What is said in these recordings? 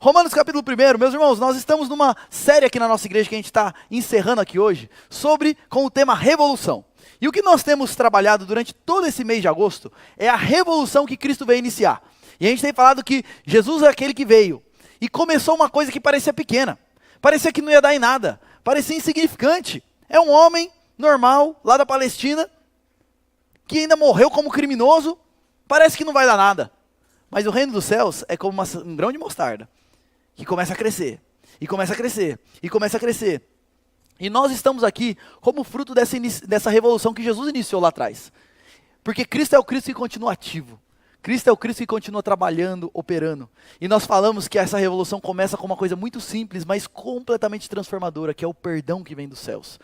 Romanos capítulo 1, meus irmãos, nós estamos numa série aqui na nossa igreja que a gente está encerrando aqui hoje, com o tema revolução. E o que nós temos trabalhado durante todo esse mês de agosto é a revolução que Cristo veio iniciar. E a gente tem falado que Jesus é aquele que veio e começou uma coisa que parecia pequena, parecia que não ia dar em nada, parecia insignificante. É um homem normal, lá da Palestina, que ainda morreu como criminoso, parece que não vai dar nada. Mas o reino dos céus é como um grão de mostarda, que começa a crescer, e começa a crescer, e começa a crescer. E nós estamos aqui como fruto dessa revolução que Jesus iniciou lá atrás. Porque Cristo é o Cristo que continua ativo. Cristo é o Cristo que continua trabalhando, operando. E nós falamos que essa revolução começa com uma coisa muito simples, mas completamente transformadora, que é o perdão que vem dos céus.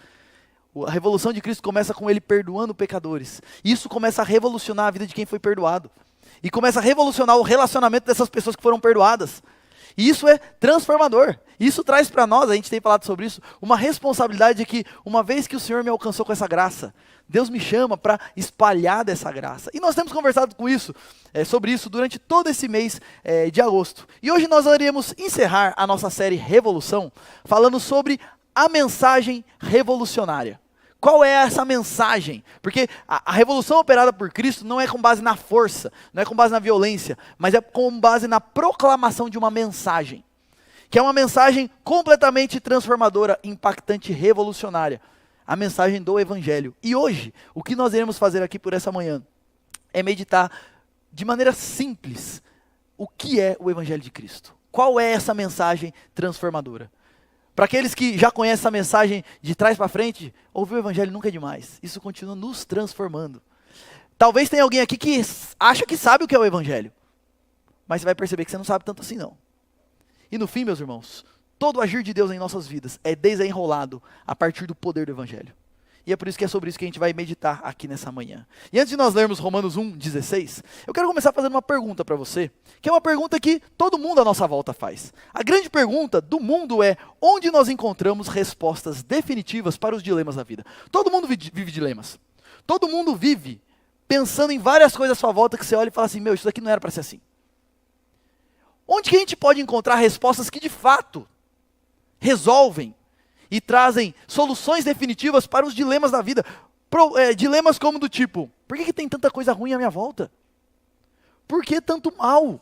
A revolução de Cristo começa com Ele perdoando pecadores. Isso começa a revolucionar a vida de quem foi perdoado. E começa a revolucionar o relacionamento dessas pessoas que foram perdoadas. E isso é transformador. Isso traz para nós, a gente tem falado sobre isso, uma responsabilidade de que, uma vez que o Senhor me alcançou com essa graça, Deus me chama para espalhar dessa graça. E nós temos conversado sobre isso durante todo esse mês de agosto. E hoje nós iremos encerrar a nossa série Revolução, falando sobre a mensagem revolucionária. Qual é essa mensagem? Porque a revolução operada por Cristo não é com base na força, não é com base na violência, mas é com base na proclamação de uma mensagem, que é uma mensagem completamente transformadora, impactante, revolucionária. A mensagem do Evangelho. E hoje, o que nós iremos fazer aqui por essa manhã é meditar de maneira simples o que é o Evangelho de Cristo. Qual é essa mensagem transformadora? Para aqueles que já conhecem essa mensagem de trás para frente, ouvir o Evangelho nunca é demais. Isso continua nos transformando. Talvez tenha alguém aqui que acha que sabe o que é o Evangelho, mas você vai perceber que você não sabe tanto assim não. E no fim, meus irmãos, todo o agir de Deus em nossas vidas é desenrolado a partir do poder do Evangelho. E é por isso que é sobre isso que a gente vai meditar aqui nessa manhã. E antes de nós lermos Romanos 1:16, eu quero começar fazendo uma pergunta para você, que é uma pergunta que todo mundo à nossa volta faz. A grande pergunta do mundo é: onde nós encontramos respostas definitivas para os dilemas da vida? Todo mundo vive dilemas. Todo mundo vive pensando em várias coisas à sua volta que você olha e fala assim: meu, isso daqui não era para ser assim. Onde que a gente pode encontrar respostas que de fato resolvem e trazem soluções definitivas para os dilemas da vida? Dilemas como do tipo: por que tem tanta coisa ruim à minha volta? Por que tanto mal?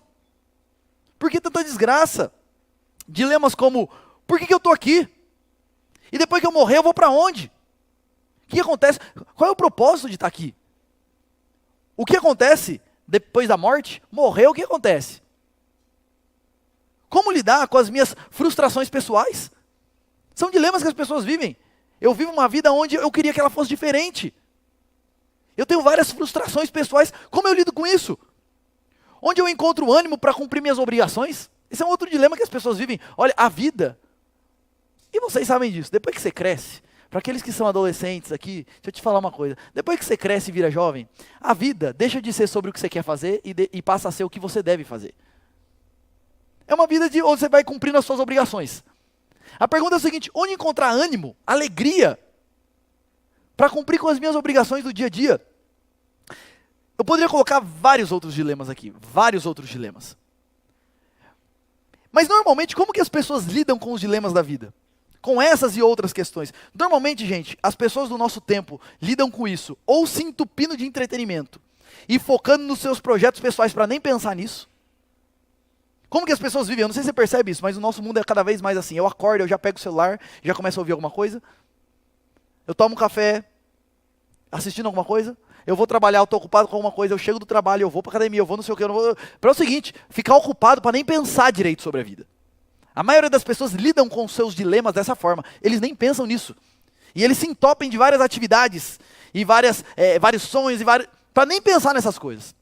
Por que tanta desgraça? Dilemas como: por que eu estou aqui? E depois que eu morrer eu vou para onde? O que acontece? Qual é o propósito de estar aqui? O que acontece depois da morte? Morreu, o que acontece? Como lidar com as minhas frustrações pessoais? São dilemas que as pessoas vivem. Eu vivo uma vida onde eu queria que ela fosse diferente. Eu tenho várias frustrações pessoais. Como eu lido com isso? Onde eu encontro ânimo para cumprir minhas obrigações? Esse é um outro dilema que as pessoas vivem. Olha, a vida. E vocês sabem disso. Depois que você cresce, para aqueles que são adolescentes aqui, deixa eu te falar uma coisa. Depois que você cresce e vira jovem, a vida deixa de ser sobre o que você quer fazer e passa a ser o que você deve fazer. É uma vida onde você vai cumprindo as suas obrigações. A pergunta é o seguinte: onde encontrar ânimo, alegria, para cumprir com as minhas obrigações do dia a dia? Eu poderia colocar vários outros dilemas aqui, vários outros dilemas. Mas normalmente, como que as pessoas lidam com os dilemas da vida? Com essas e outras questões. Normalmente, gente, as pessoas do nosso tempo lidam com isso, ou se entupindo de entretenimento, e focando nos seus projetos pessoais para nem pensar nisso. Como que as pessoas vivem? Eu não sei se você percebe isso, mas o nosso mundo é cada vez mais assim. Eu acordo, eu já pego o celular, já começo a ouvir alguma coisa. Eu tomo um café, assistindo alguma coisa. Eu vou trabalhar, eu estou ocupado com alguma coisa. Eu chego do trabalho, eu vou para academia, eu vou não sei o que. Eu não vou... Para o seguinte, ficar ocupado para nem pensar direito sobre a vida. A maioria das pessoas lidam com os seus dilemas dessa forma. Eles nem pensam nisso. E eles se entopem de várias atividades, e vários sonhos, para nem pensar nessas coisas.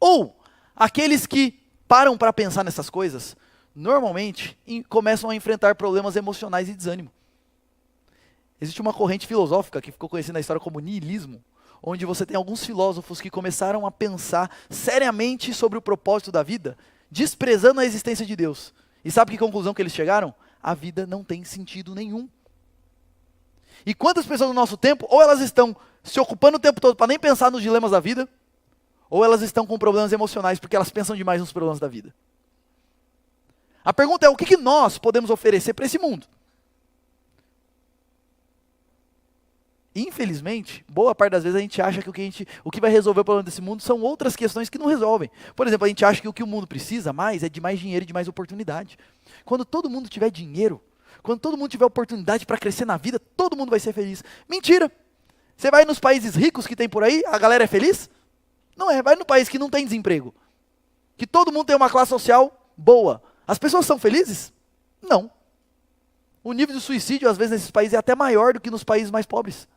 Ou aqueles que param para pensar nessas coisas, normalmente começam a enfrentar problemas emocionais e desânimo. Existe uma corrente filosófica que ficou conhecida na história como niilismo, onde você tem alguns filósofos que começaram a pensar seriamente sobre o propósito da vida, desprezando a existência de Deus. E sabe que conclusão que eles chegaram? A vida não tem sentido nenhum. E quantas pessoas no nosso tempo, ou elas estão se ocupando o tempo todo para nem pensar nos dilemas da vida, ou elas estão com problemas emocionais porque elas pensam demais nos problemas da vida. A pergunta é, o que nós podemos oferecer para esse mundo? Infelizmente, boa parte das vezes a gente acha que o que vai resolver o problema desse mundo são outras questões que não resolvem. Por exemplo, a gente acha que o que o mundo precisa mais é de mais dinheiro e de mais oportunidade. Quando todo mundo tiver dinheiro, quando todo mundo tiver oportunidade para crescer na vida, todo mundo vai ser feliz. Mentira! Você vai nos países ricos que tem por aí, a galera é feliz? Não é, vai no país que não tem desemprego, que todo mundo tem uma classe social boa. As pessoas são felizes? Não. O nível de suicídio, às vezes, nesses países é até maior do que nos países mais pobres.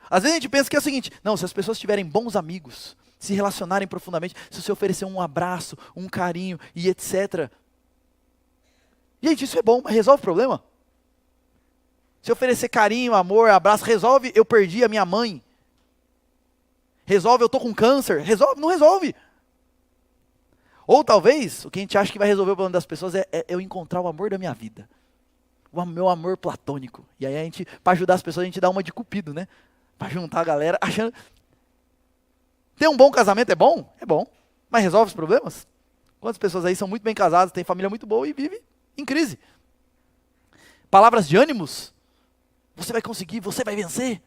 Às vezes a gente pensa que é o seguinte, não, se as pessoas tiverem bons amigos, se relacionarem profundamente, se você oferecer um abraço, um carinho e etc. Gente, isso é bom, mas resolve o problema? Se oferecer carinho, amor, abraço, resolve eu perdi a minha mãe? Resolve eu estou com câncer? Resolve? Não resolve. Ou talvez, o que a gente acha que vai resolver o problema das pessoas é eu encontrar o amor da minha vida. O meu amor platônico. E aí a gente, para ajudar as pessoas, a gente dá uma de cupido, né? Para juntar a galera, achando... Ter um bom casamento é bom? É bom. Mas resolve os problemas? Quantas pessoas aí são muito bem casadas, têm família muito boa e vivem em crise? Palavras de ânimos? Você vai conseguir, você vai vencer.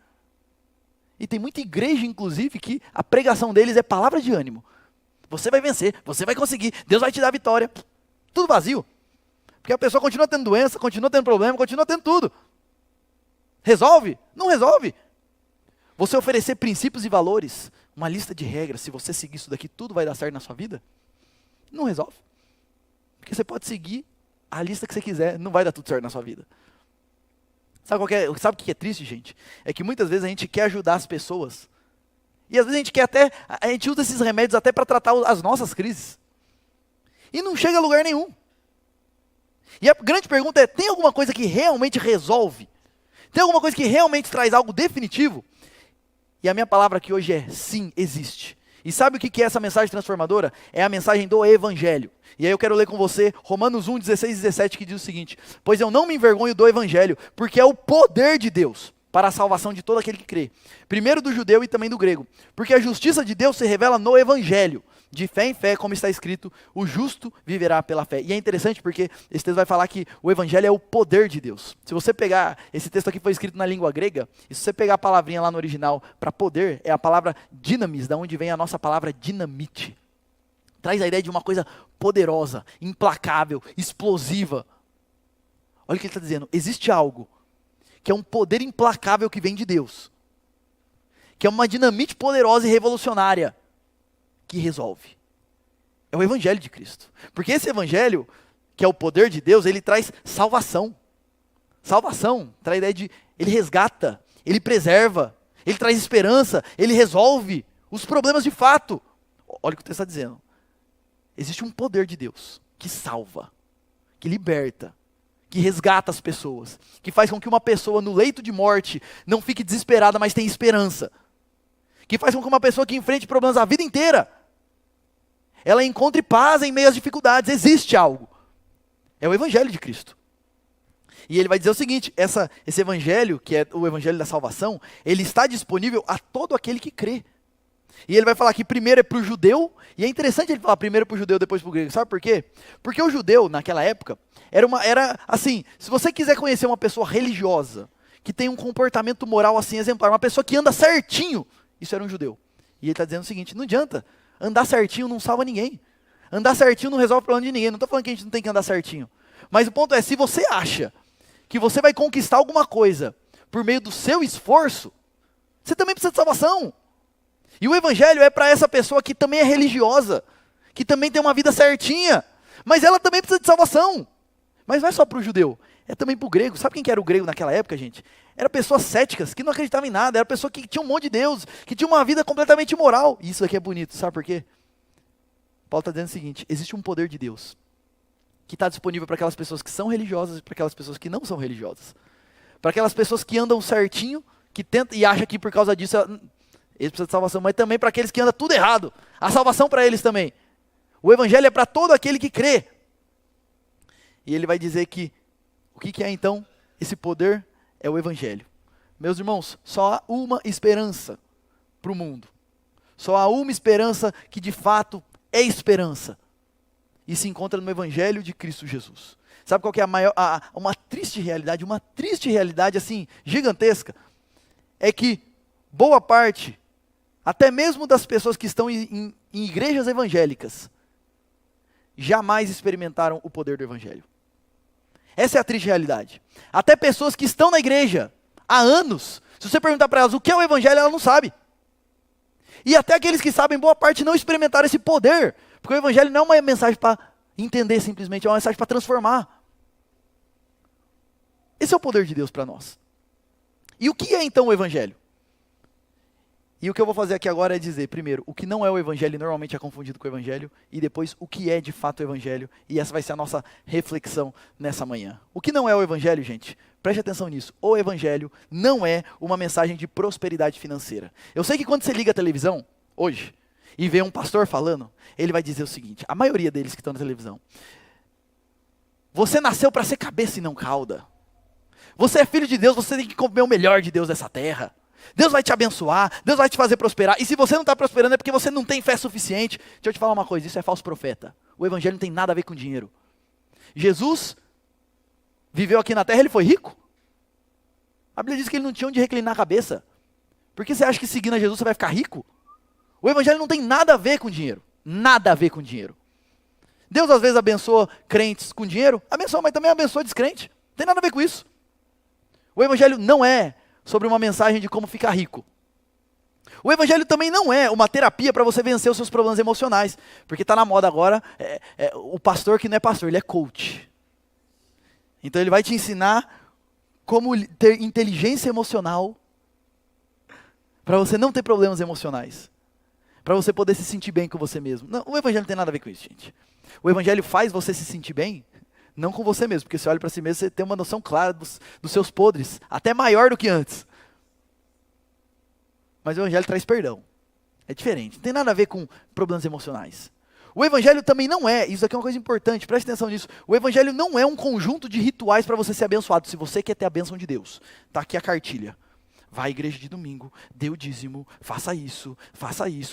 E tem muita igreja, inclusive, que a pregação deles é palavra de ânimo. Você vai vencer, você vai conseguir, Deus vai te dar vitória. Tudo vazio. Porque a pessoa continua tendo doença, continua tendo problema, continua tendo tudo. Resolve? Não resolve. Você oferecer princípios e valores, uma lista de regras, se você seguir isso daqui, tudo vai dar certo na sua vida? Não resolve. Porque você pode seguir a lista que você quiser, não vai dar tudo certo na sua vida. Sabe o que é triste, gente? É que muitas vezes a gente quer ajudar as pessoas. E às vezes a gente usa esses remédios até para tratar as nossas crises. E não chega a lugar nenhum. E a grande pergunta é, tem alguma coisa que realmente resolve? Tem alguma coisa que realmente traz algo definitivo? E a minha palavra aqui hoje é, sim, existe. E sabe o que é essa mensagem transformadora? É a mensagem do Evangelho. E aí eu quero ler com você Romanos 1, 16 e 17, que diz o seguinte: pois eu não me envergonho do Evangelho, porque é o poder de Deus para a salvação de todo aquele que crê. Primeiro do judeu e também do grego. Porque a justiça de Deus se revela no Evangelho. De fé em fé, como está escrito, o justo viverá pela fé. E é interessante porque esse texto vai falar que o Evangelho é o poder de Deus. Se você pegar, esse texto aqui foi escrito na língua grega, e se você pegar a palavrinha lá no original para poder, é a palavra dinamis, da onde vem a nossa palavra dinamite. Traz a ideia de uma coisa poderosa, implacável, explosiva. Olha o que ele está dizendo, existe algo que é um poder implacável que vem de Deus, que é uma dinamite poderosa e revolucionária, que resolve. É o Evangelho de Cristo. Porque esse Evangelho, que é o poder de Deus, ele traz salvação. Salvação, traz a ideia de, ele resgata, ele preserva, ele traz esperança, ele resolve os problemas de fato. Olha o que o texto está dizendo. Existe um poder de Deus que salva, que liberta, que resgata as pessoas, que faz com que uma pessoa no leito de morte não fique desesperada, mas tenha esperança. Que faz com que uma pessoa que enfrente problemas a vida inteira, ela encontre paz em meio às dificuldades. Existe algo. É o Evangelho de Cristo. E ele vai dizer o seguinte, esse Evangelho, que é o Evangelho da salvação, ele está disponível a todo aquele que crê. E ele vai falar que primeiro é para o judeu, e é interessante ele falar primeiro para o judeu, depois para o grego. Sabe por quê? Porque o judeu, naquela época, era assim, se você quiser conhecer uma pessoa religiosa, que tem um comportamento moral assim exemplar, uma pessoa que anda certinho, isso era um judeu. E ele está dizendo o seguinte, não adianta, andar certinho não salva ninguém. Andar certinho não resolve o problema de ninguém. Não estou falando que a gente não tem que andar certinho. Mas o ponto é, se você acha que você vai conquistar alguma coisa por meio do seu esforço, você também precisa de salvação. E o Evangelho é para essa pessoa que também é religiosa, que também tem uma vida certinha, mas ela também precisa de salvação. Mas não é só para o judeu, é também para o grego. Sabe quem que era o grego naquela época, gente? Era pessoas céticas, que não acreditavam em nada, era pessoa que tinha um monte de deuses, que tinha uma vida completamente imoral. E isso aqui é bonito, sabe por quê? Paulo está dizendo o seguinte, existe um poder de Deus, que está disponível para aquelas pessoas que são religiosas e para aquelas pessoas que não são religiosas. Para aquelas pessoas que andam certinho, que tentam e acham que por causa disso eles precisam de salvação, mas também para aqueles que andam tudo errado. A salvação para eles também. O Evangelho é para todo aquele que crê. E ele vai dizer que, o que é então esse poder? É o Evangelho. Meus irmãos, só há uma esperança para o mundo. Só há uma esperança que de fato é esperança. e se encontra no Evangelho de Cristo Jesus. Sabe qual que é uma triste realidade assim, gigantesca? É que boa parte, até mesmo das pessoas que estão em igrejas evangélicas, jamais experimentaram o poder do Evangelho. Essa é a triste realidade. Até pessoas que estão na igreja há anos, se você perguntar para elas o que é o Evangelho, ela não sabe. E até aqueles que sabem, boa parte não experimentaram esse poder, porque o Evangelho não é uma mensagem para entender simplesmente, é uma mensagem para transformar. Esse é o poder de Deus para nós. E o que é então o Evangelho? E o que eu vou fazer aqui agora é dizer, primeiro, o que não é o Evangelho normalmente é confundido com o Evangelho, e depois o que é de fato o Evangelho, e essa vai ser a nossa reflexão nessa manhã. O que não é o Evangelho, gente? Preste atenção nisso. O Evangelho não é uma mensagem de prosperidade financeira. Eu sei que quando você liga a televisão, hoje, e vê um pastor falando, ele vai dizer o seguinte, a maioria deles que estão na televisão, você nasceu para ser cabeça e não cauda. Você é filho de Deus, você tem que comer o melhor de Deus dessa terra. Deus vai te abençoar, Deus vai te fazer prosperar. E se você não está prosperando é porque você não tem fé suficiente. Deixa eu te falar uma coisa, isso é falso profeta. O Evangelho não tem nada a ver com dinheiro. Jesus viveu aqui na terra, ele foi rico? A Bíblia diz que ele não tinha onde reclinar a cabeça. Por que você acha que seguindo a Jesus você vai ficar rico? O Evangelho não tem nada a ver com dinheiro. Nada a ver com dinheiro. Deus às vezes abençoa crentes com dinheiro, abençoa, mas também abençoa descrente. Não tem nada a ver com isso. O Evangelho não é sobre uma mensagem de como ficar rico. O Evangelho também não é uma terapia para você vencer os seus problemas emocionais. Porque está na moda agora, o pastor que não é pastor, ele é coach. Então ele vai te ensinar como ter inteligência emocional para você não ter problemas emocionais. Para você poder se sentir bem com você mesmo. Não, o Evangelho não tem nada a ver com isso, gente. O Evangelho faz você se sentir bem, não com você mesmo, porque você olha para si mesmo, você tem uma noção clara dos seus podres, até maior do que antes. Mas o Evangelho traz perdão. É diferente, não tem nada a ver com problemas emocionais. O Evangelho também não é, isso aqui é uma coisa importante, preste atenção nisso, o Evangelho não é um conjunto de rituais para você ser abençoado. Se você quer ter a bênção de Deus, está aqui a cartilha. Vai à igreja de domingo, dê o dízimo, faça isso,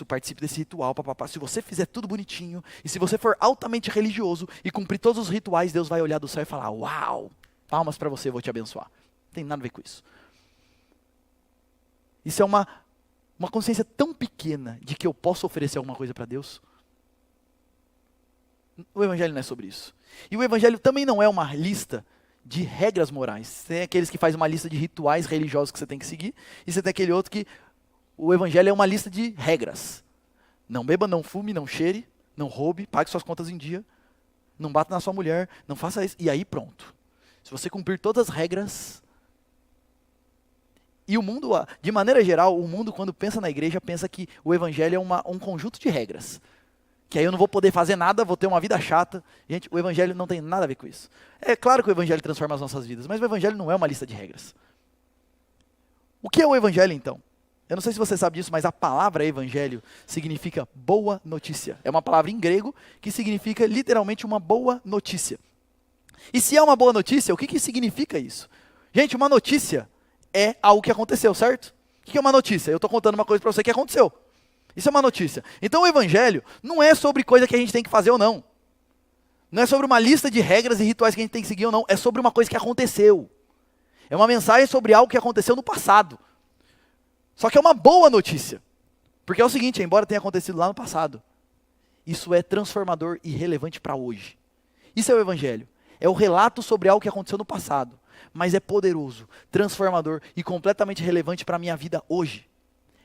participe desse ritual, papapá. Se você fizer tudo bonitinho, e se você for altamente religioso e cumprir todos os rituais, Deus vai olhar do céu e falar, uau, palmas para você, eu vou te abençoar. Não tem nada a ver com isso. Isso é uma consciência tão pequena de que eu posso oferecer alguma coisa para Deus. O Evangelho não é sobre isso. E o Evangelho também não é uma lista de regras morais. Tem aqueles que fazem uma lista de rituais religiosos que você tem que seguir, e você tem aquele outro que o Evangelho é uma lista de regras. Não beba, não fume, não cheire, não roube, pague suas contas em dia, não bata na sua mulher, não faça isso, e aí pronto. Se você cumprir todas as regras... E o mundo, de maneira geral, o mundo quando pensa na igreja, pensa que o Evangelho é um conjunto de regras. Que aí eu não vou poder fazer nada, vou ter uma vida chata. Gente, o Evangelho não tem nada a ver com isso. É claro que o Evangelho transforma as nossas vidas, mas o Evangelho não é uma lista de regras. O que é o Evangelho então? Eu não sei se você sabe disso, mas a palavra Evangelho significa boa notícia. É uma palavra em grego que significa literalmente uma boa notícia. E se é uma boa notícia, o que significa isso? Gente, uma notícia é algo que aconteceu, certo? O que é uma notícia? Eu estou contando uma coisa para você que aconteceu. Isso é uma notícia. Então o Evangelho não é sobre coisa que a gente tem que fazer ou não. Não é sobre uma lista de regras e rituais que a gente tem que seguir ou não. É sobre uma coisa que aconteceu. É uma mensagem sobre algo que aconteceu no passado. Só que é uma boa notícia. Porque é o seguinte, embora tenha acontecido lá no passado, isso é transformador e relevante para hoje. Isso é o Evangelho. É o relato sobre algo que aconteceu no passado, mas é poderoso, transformador e completamente relevante para a minha vida hoje.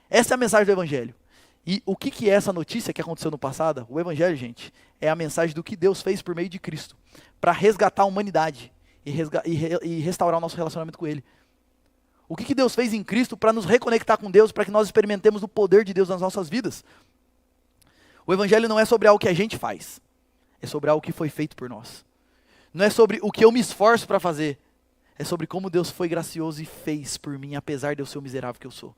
Essa é a mensagem do Evangelho. E o que é essa notícia que aconteceu no passado? O Evangelho, gente, é a mensagem do que Deus fez por meio de Cristo, para resgatar a humanidade e restaurar o nosso relacionamento com Ele. O que Deus fez em Cristo para nos reconectar com Deus, para que nós experimentemos o poder de Deus nas nossas vidas. O Evangelho não é sobre algo que a gente faz, é sobre algo que foi feito por nós. Não é sobre o que eu me esforço para fazer, é sobre como Deus foi gracioso e fez por mim, apesar de eu ser o miserável que eu sou.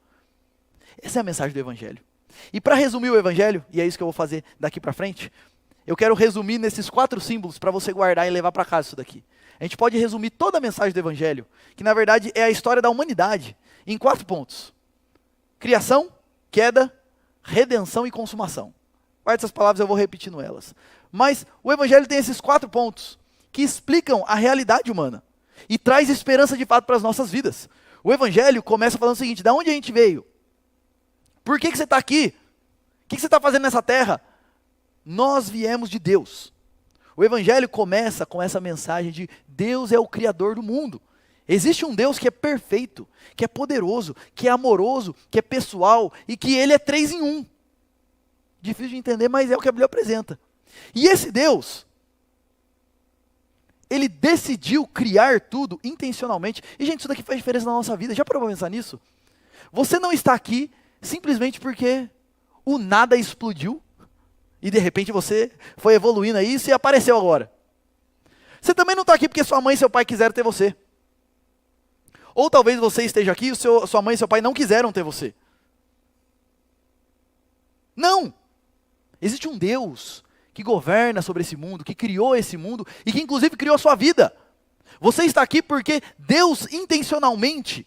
Essa é a mensagem do Evangelho. E para resumir o Evangelho, e é isso que eu vou fazer daqui para frente, eu quero resumir nesses 4 símbolos para você guardar e levar para casa isso daqui. A gente pode resumir toda a mensagem do Evangelho, que na verdade é a história da humanidade, em 4 pontos. Criação, queda, redenção e consumação. Guarda essas palavras, eu vou repetindo elas. Mas o Evangelho tem esses 4 pontos que explicam a realidade humana e traz esperança de fato para as nossas vidas. O Evangelho começa falando o seguinte: da onde a gente veio? Por que você está aqui? O que você está fazendo nessa terra? Nós viemos de Deus. O Evangelho começa com essa mensagem de Deus é o Criador do mundo. Existe um Deus que é perfeito, que é poderoso, que é amoroso, que é pessoal e que Ele é 3 em 1. Difícil de entender, mas é o que a Bíblia apresenta. E esse Deus, Ele decidiu criar tudo intencionalmente. E gente, isso daqui faz diferença na nossa vida. Já parou para pensar nisso? Você não está aqui simplesmente porque o nada explodiu e de repente você foi evoluindo a isso e apareceu agora. Você também não está aqui porque sua mãe e seu pai quiseram ter você. Ou talvez você esteja aqui e sua mãe e seu pai não quiseram ter você. Não! Existe um Deus que governa sobre esse mundo, que criou esse mundo e que inclusive criou a sua vida. Você está aqui porque Deus intencionalmente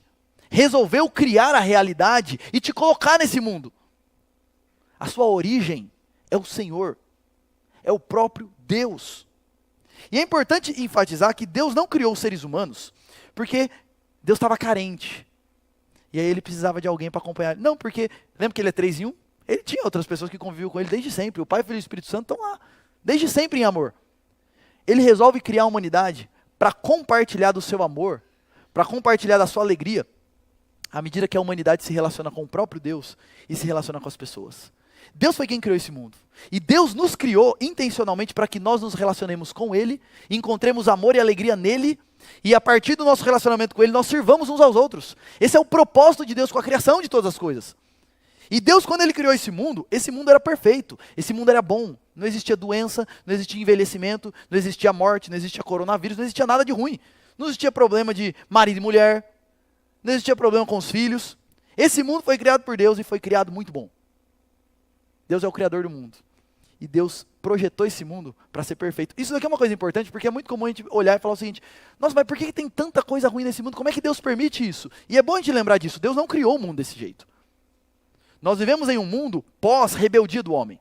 resolveu criar a realidade e te colocar nesse mundo. A sua origem é o Senhor, é o próprio Deus. E é importante enfatizar que Deus não criou os seres humanos porque Deus estava carente. E aí ele precisava de alguém para acompanhar. Não, porque, lembra que ele é 3 em 1? Ele tinha outras pessoas que conviviam com ele desde sempre. O Pai, o Filho e o Espírito Santo estão lá, desde sempre em amor. Ele resolve criar a humanidade para compartilhar do seu amor, para compartilhar da sua alegria, à medida que a humanidade se relaciona com o próprio Deus e se relaciona com as pessoas. Deus foi quem criou esse mundo. E Deus nos criou intencionalmente para que nós nos relacionemos com Ele, encontremos amor e alegria nele, e a partir do nosso relacionamento com Ele, nós sirvamos uns aos outros. Esse é o propósito de Deus com a criação de todas as coisas. E Deus, quando Ele criou esse mundo era perfeito, esse mundo era bom. Não existia doença, não existia envelhecimento, não existia morte, não existia coronavírus, não existia nada de ruim. Não existia problema de marido e mulher, não existia problema com os filhos. Esse mundo foi criado por Deus e foi criado muito bom. Deus é o Criador do mundo. E Deus projetou esse mundo para ser perfeito. Isso daqui é uma coisa importante, porque é muito comum a gente olhar e falar o seguinte: nossa, mas por que tem tanta coisa ruim nesse mundo? Como é que Deus permite isso? E é bom a gente lembrar disso. Deus não criou o mundo desse jeito. Nós vivemos em um mundo pós-rebeldia do homem.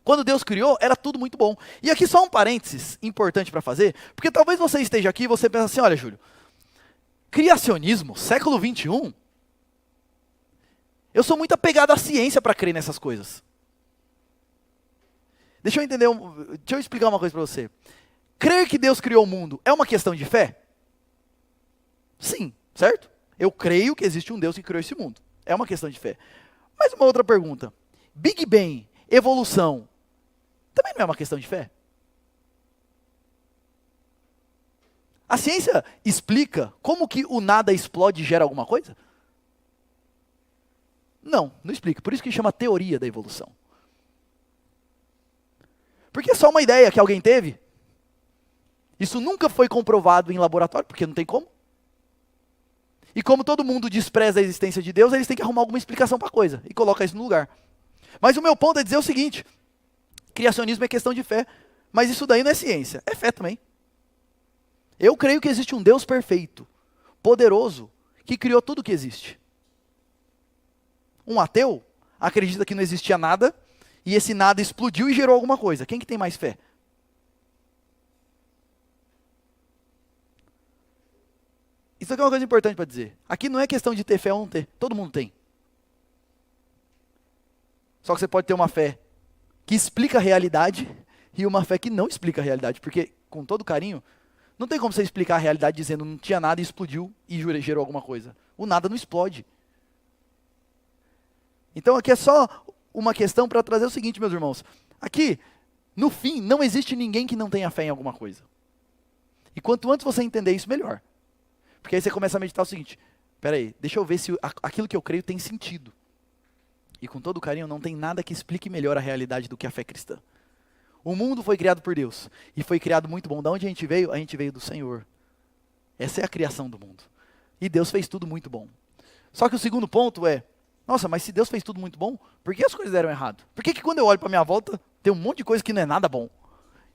Quando Deus criou, era tudo muito bom. E aqui só um parênteses importante para fazer, porque talvez você esteja aqui e você pensa assim: olha, Júlio, criacionismo, século 21, eu sou muito apegado à ciência para crer nessas coisas. Deixa eu explicar uma coisa para você. Crer que Deus criou o mundo é uma questão de fé? Sim, certo? Eu creio que existe um Deus que criou esse mundo. É uma questão de fé. Mas uma outra pergunta. Big Bang, evolução, também não é uma questão de fé? A ciência explica como que o nada explode e gera alguma coisa? Não, não explica. Por isso que chama teoria da evolução. Porque é só uma ideia que alguém teve. Isso nunca foi comprovado em laboratório, porque não tem como. E como todo mundo despreza a existência de Deus, eles têm que arrumar alguma explicação para a coisa e colocar isso no lugar. Mas o meu ponto é dizer o seguinte: criacionismo é questão de fé, mas isso daí não é ciência, é fé também. Eu creio que existe um Deus perfeito, poderoso, que criou tudo o que existe. Um ateu acredita que não existia nada, e esse nada explodiu e gerou alguma coisa. Quem que tem mais fé? Isso aqui é uma coisa importante para dizer. Aqui não é questão de ter fé ou não ter. Todo mundo tem. Só que você pode ter uma fé que explica a realidade e uma fé que não explica a realidade. Porque, com todo carinho, não tem como você explicar a realidade dizendo não tinha nada e explodiu e gerou alguma coisa. O nada não explode. Então aqui é só uma questão para trazer o seguinte, meus irmãos. Aqui, no fim, não existe ninguém que não tenha fé em alguma coisa. E quanto antes você entender isso, melhor. Porque aí você começa a meditar o seguinte: peraí, deixa eu ver se aquilo que eu creio tem sentido. E com todo carinho, não tem nada que explique melhor a realidade do que a fé cristã. O mundo foi criado por Deus. E foi criado muito bom. Da onde a gente veio? A gente veio do Senhor. Essa é a criação do mundo. E Deus fez tudo muito bom. Só que o segundo ponto é: nossa, mas se Deus fez tudo muito bom, por que as coisas deram errado? Por que quando eu olho para a minha volta, tem um monte de coisa que não é nada bom? O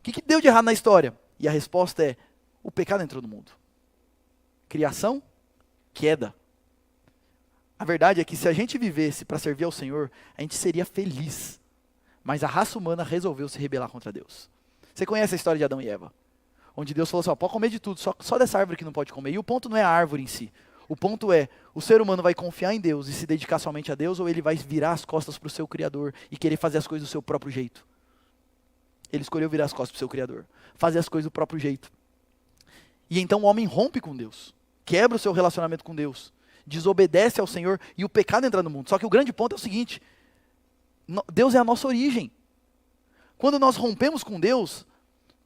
que deu de errado na história? E a resposta é: o pecado entrou no mundo. Criação, queda. A verdade é que se a gente vivesse para servir ao Senhor, a gente seria feliz. Mas a raça humana resolveu se rebelar contra Deus. Você conhece a história de Adão e Eva? Onde Deus falou assim, ó, pode comer de tudo, só dessa árvore que não pode comer. E o ponto não é a árvore em si. O ponto é, o ser humano vai confiar em Deus e se dedicar somente a Deus, ou ele vai virar as costas para o seu Criador e querer fazer as coisas do seu próprio jeito? Ele escolheu virar as costas para o seu Criador, fazer as coisas do próprio jeito. E então o homem rompe com Deus, quebra o seu relacionamento com Deus, desobedece ao Senhor e o pecado entra no mundo. Só que o grande ponto é o seguinte, Deus é a nossa origem. Quando nós rompemos com Deus,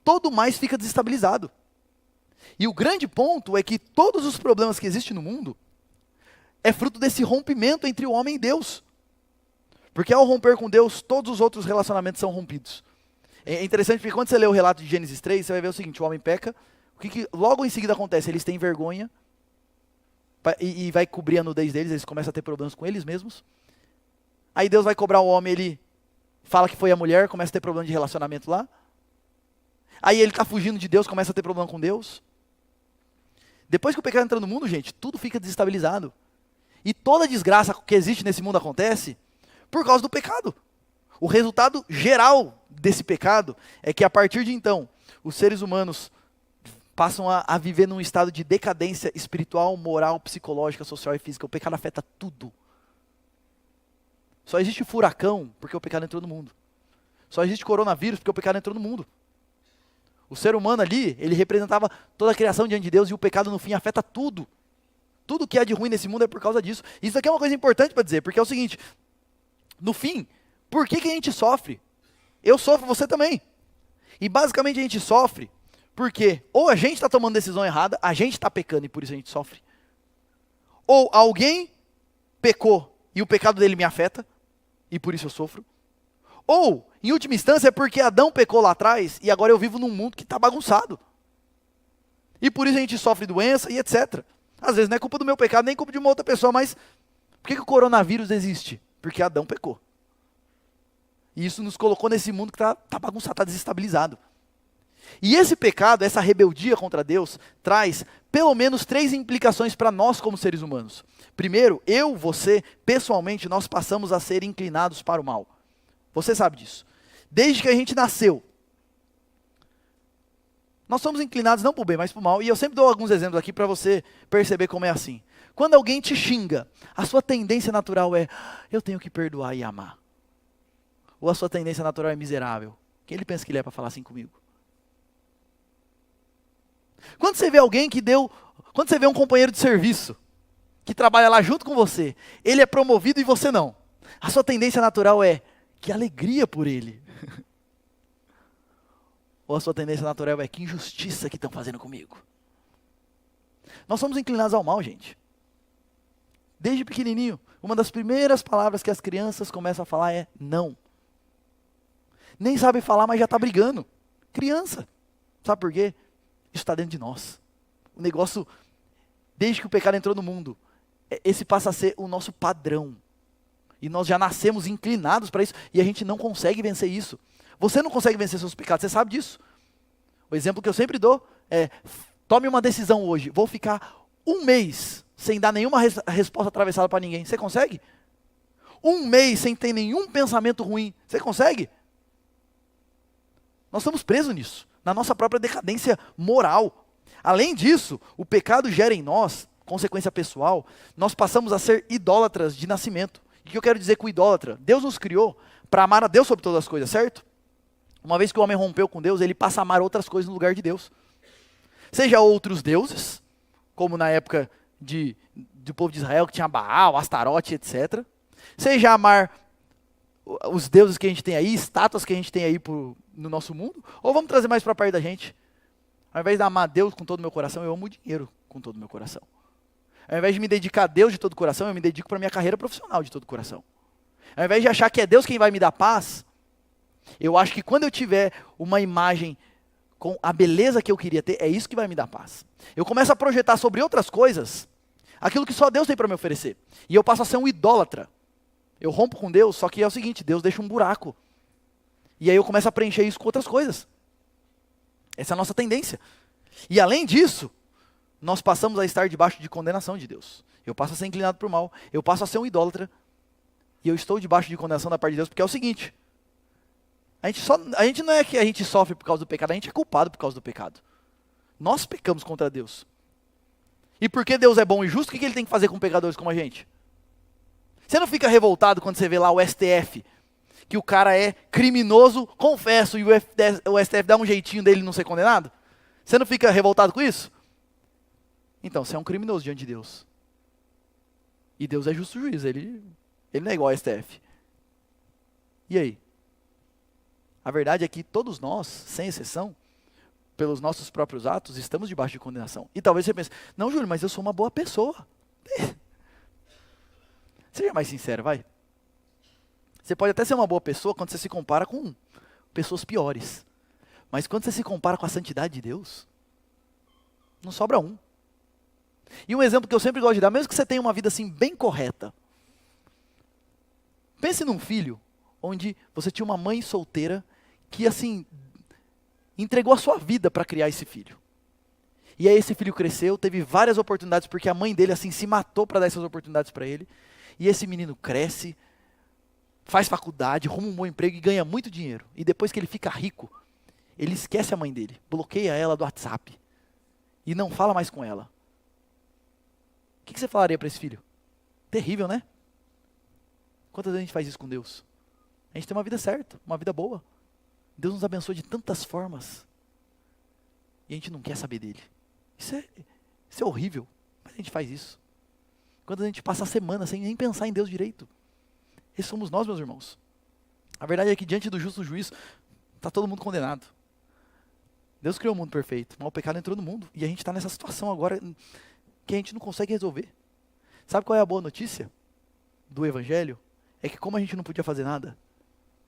todo mais fica desestabilizado. E o grande ponto é que todos os problemas que existem no mundo é fruto desse rompimento entre o homem e Deus. Porque ao romper com Deus, todos os outros relacionamentos são rompidos. É interessante porque quando você lê o relato de Gênesis 3, você vai ver o seguinte, o homem peca, o que logo em seguida acontece? Eles têm vergonha e vai cobrir a nudez deles, eles começam a ter problemas com eles mesmos. Aí Deus vai cobrar o homem, ele fala que foi a mulher, começa a ter problema de relacionamento lá. Aí ele está fugindo de Deus, começa a ter problema com Deus. Depois que o pecado entra no mundo, gente, tudo fica desestabilizado. E toda desgraça que existe nesse mundo acontece por causa do pecado. O resultado geral desse pecado é que a partir de então, os seres humanos passam a viver num estado de decadência espiritual, moral, psicológica, social e física. O pecado afeta tudo. Só existe furacão porque o pecado entrou no mundo. Só existe coronavírus porque o pecado entrou no mundo. O ser humano ali, ele representava toda a criação diante de Deus e o pecado no fim afeta tudo. Tudo que há de ruim nesse mundo é por causa disso. Isso aqui é uma coisa importante para dizer, porque é o seguinte, no fim, por que a gente sofre? Eu sofro, você também. E basicamente a gente sofre porque ou a gente está tomando decisão errada, a gente está pecando e por isso a gente sofre. Ou alguém pecou e o pecado dele me afeta e por isso eu sofro. Ou, em última instância, é porque Adão pecou lá atrás e agora eu vivo num mundo que está bagunçado. E por isso a gente sofre doença e etc. Às vezes não é culpa do meu pecado, nem culpa de uma outra pessoa, mas por que o coronavírus existe? Porque Adão pecou. E isso nos colocou nesse mundo que está bagunçado, está desestabilizado. E esse pecado, essa rebeldia contra Deus, traz pelo menos 3 implicações para nós como seres humanos. Primeiro, eu, você, pessoalmente, nós passamos a ser inclinados para o mal. Você sabe disso. Desde que a gente nasceu, nós somos inclinados não para o bem, mas para o mal. E eu sempre dou alguns exemplos aqui para você perceber como é assim. Quando alguém te xinga, a sua tendência natural é, eu tenho que perdoar e amar. Ou a sua tendência natural é miserável. Quem ele pensa que ele é para falar assim comigo? Quando você vê alguém quando você vê um companheiro de serviço, que trabalha lá junto com você, ele é promovido e você não. A sua tendência natural é, que alegria por ele. Ou a sua tendência natural é, que injustiça que estão fazendo comigo. Nós somos inclinados ao mal, gente. Desde pequenininho, uma das primeiras palavras que as crianças começam a falar é não. Nem sabe falar, mas já está brigando. Criança. Sabe por quê? Isso está dentro de nós. O negócio, desde que o pecado entrou no mundo, esse passa a ser o nosso padrão. E nós já nascemos inclinados para isso, e a gente não consegue vencer isso. Você não consegue vencer seus pecados, você sabe disso. O exemplo que eu sempre dou é, tome uma decisão hoje, vou ficar 1 mês sem dar nenhuma resposta atravessada para ninguém. Você consegue? 1 mês sem ter nenhum pensamento ruim. Você consegue? Nós estamos presos nisso, na nossa própria decadência moral. Além disso, o pecado gera em nós, consequência pessoal, nós passamos a ser idólatras de nascimento. O que eu quero dizer com idólatra? Deus nos criou para amar a Deus sobre todas as coisas, certo? Uma vez que o homem rompeu com Deus, ele passa a amar outras coisas no lugar de Deus. Seja outros deuses, como na época do povo de Israel, que tinha Baal, Astarote, etc. Seja amar os deuses que a gente tem aí, estátuas que a gente tem aí no nosso mundo, ou vamos trazer mais para perto da gente. Ao invés de amar Deus com todo o meu coração, eu amo o dinheiro com todo o meu coração. Ao invés de me dedicar a Deus de todo o coração, eu me dedico para a minha carreira profissional de todo o coração. Ao invés de achar que é Deus quem vai me dar paz, eu acho que quando eu tiver uma imagem com a beleza que eu queria ter, é isso que vai me dar paz. Eu começo a projetar sobre outras coisas aquilo que só Deus tem para me oferecer. E eu passo a ser um idólatra. Eu rompo com Deus, só que é o seguinte, Deus deixa um buraco. E aí eu começo a preencher isso com outras coisas. Essa é a nossa tendência. E além disso, nós passamos a estar debaixo de condenação de Deus. Eu passo a ser inclinado para o mal, eu passo a ser um idólatra, e eu estou debaixo de condenação da parte de Deus, porque é o seguinte, A gente não é que a gente sofre por causa do pecado, a gente é culpado por causa do pecado. Nós pecamos contra Deus. E porque Deus é bom e justo, o que ele tem que fazer com pecadores como a gente? Você não fica revoltado quando você vê lá o STF, que o cara é criminoso, confesso, e o STF dá um jeitinho dele não ser condenado? Você não fica revoltado com isso? Então, você é um criminoso diante de Deus. E Deus é justo juiz, ele não é igual ao STF. E aí? A verdade é que todos nós, sem exceção, pelos nossos próprios atos, estamos debaixo de condenação. E talvez você pense, não, Júlio, mas eu sou uma boa pessoa. Seja mais sincero, vai. Você pode até ser uma boa pessoa quando você se compara com pessoas piores. Mas quando você se compara com a santidade de Deus, não sobra um. E um exemplo que eu sempre gosto de dar, mesmo que você tenha uma vida assim bem correta. Pense num filho onde você tinha uma mãe solteira que assim entregou a sua vida para criar esse filho. E aí esse filho cresceu, teve várias oportunidades porque a mãe dele assim se matou para dar essas oportunidades para ele. E esse menino cresce, faz faculdade, arruma um bom emprego e ganha muito dinheiro. E depois que ele fica rico, ele esquece a mãe dele, bloqueia ela do WhatsApp e não fala mais com ela. O que você falaria para esse filho? Terrível, né? Quantas vezes a gente faz isso com Deus? A gente tem uma vida certa, uma vida boa. Deus nos abençoa de tantas formas. E a gente não quer saber dele. Isso é horrível, mas a gente faz isso. Quando a gente passa a semana sem nem pensar em Deus direito. Esses somos nós, meus irmãos. A verdade é que diante do justo juiz, está todo mundo condenado. Deus criou o mundo perfeito, mas o pecado entrou no mundo. E a gente está nessa situação agora que a gente não consegue resolver. Sabe qual é a boa notícia do Evangelho? É que como a gente não podia fazer nada,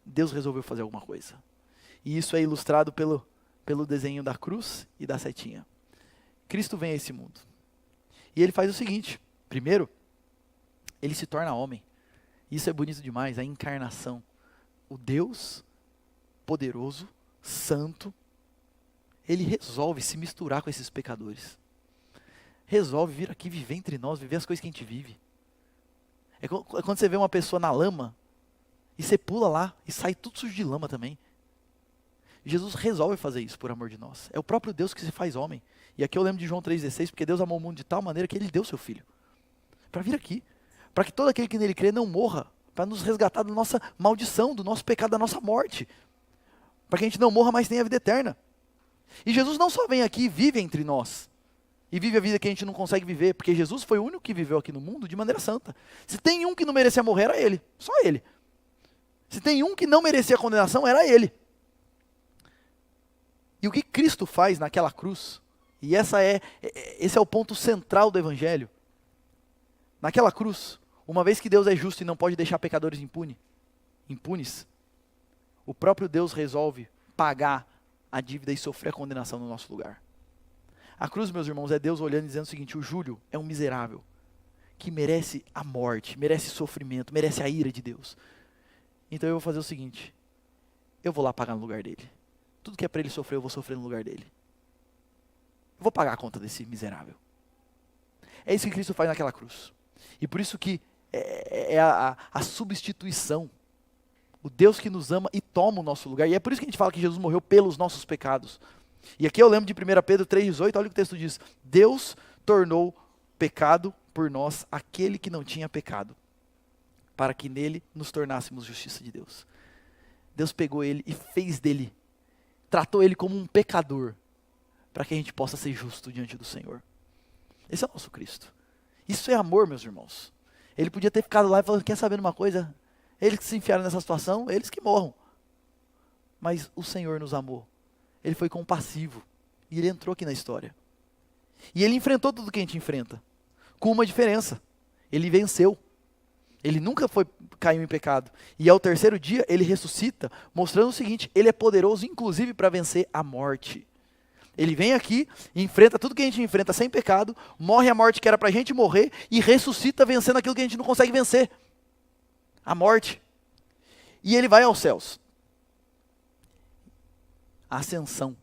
Deus resolveu fazer alguma coisa. E isso é ilustrado pelo desenho da cruz e da setinha. Cristo vem a esse mundo. E ele faz o seguinte, primeiro, ele se torna homem. Isso é bonito demais, a encarnação. O Deus poderoso, santo, ele resolve se misturar com esses pecadores. Resolve vir aqui, viver entre nós, viver as coisas que a gente vive. É quando você vê uma pessoa na lama, e você pula lá, e sai tudo sujo de lama também. Jesus resolve fazer isso por amor de nós. É o próprio Deus que se faz homem. E aqui eu lembro de João 3,16, porque Deus amou o mundo de tal maneira que ele deu seu filho. Para vir aqui. Para que todo aquele que nele crê não morra. Para nos resgatar da nossa maldição, do nosso pecado, da nossa morte. Para que a gente não morra, mas tenha a vida eterna. E Jesus não só vem aqui e vive entre nós. E vive a vida que a gente não consegue viver. Porque Jesus foi o único que viveu aqui no mundo de maneira santa. Se tem um que não merecia morrer, era ele. Só ele. Se tem um que não merecia condenação, era ele. E o que Cristo faz naquela cruz, e esse é o ponto central do Evangelho. Naquela cruz, uma vez que Deus é justo e não pode deixar pecadores impunes, o próprio Deus resolve pagar a dívida e sofrer a condenação no nosso lugar. A cruz, meus irmãos, é Deus olhando e dizendo o seguinte: o Júlio é um miserável, que merece a morte, merece sofrimento, merece a ira de Deus. Então eu vou fazer o seguinte, eu vou lá pagar no lugar dele. Tudo que é para ele sofrer, eu vou sofrer no lugar dele. Eu vou pagar a conta desse miserável. É isso que Cristo faz naquela cruz. E por isso que é a substituição. O Deus que nos ama e toma o nosso lugar. E é por isso que a gente fala que Jesus morreu pelos nossos pecados. E aqui eu lembro de 1 Pedro 3,18, olha o que o texto diz. Deus tornou pecado por nós aquele que não tinha pecado, para que nele nos tornássemos justiça de Deus. Deus pegou ele e fez dele, tratou ele como um pecador, para que a gente possa ser justo diante do Senhor. Esse é o nosso Cristo. Isso é amor, meus irmãos. Ele podia ter ficado lá e falado, quer saber de uma coisa? Eles que se enfiaram nessa situação, eles que morram. Mas o Senhor nos amou. Ele foi compassivo. E ele entrou aqui na história. E ele enfrentou tudo que a gente enfrenta. Com uma diferença. Ele venceu. Ele nunca caiu em pecado. E ao terceiro dia, ele ressuscita, mostrando o seguinte, ele é poderoso, inclusive, para vencer a morte. Ele vem aqui, enfrenta tudo que a gente enfrenta sem pecado, morre a morte que era para a gente morrer, e ressuscita vencendo aquilo que a gente não consegue vencer. A morte. E ele vai aos céus. A ascensão.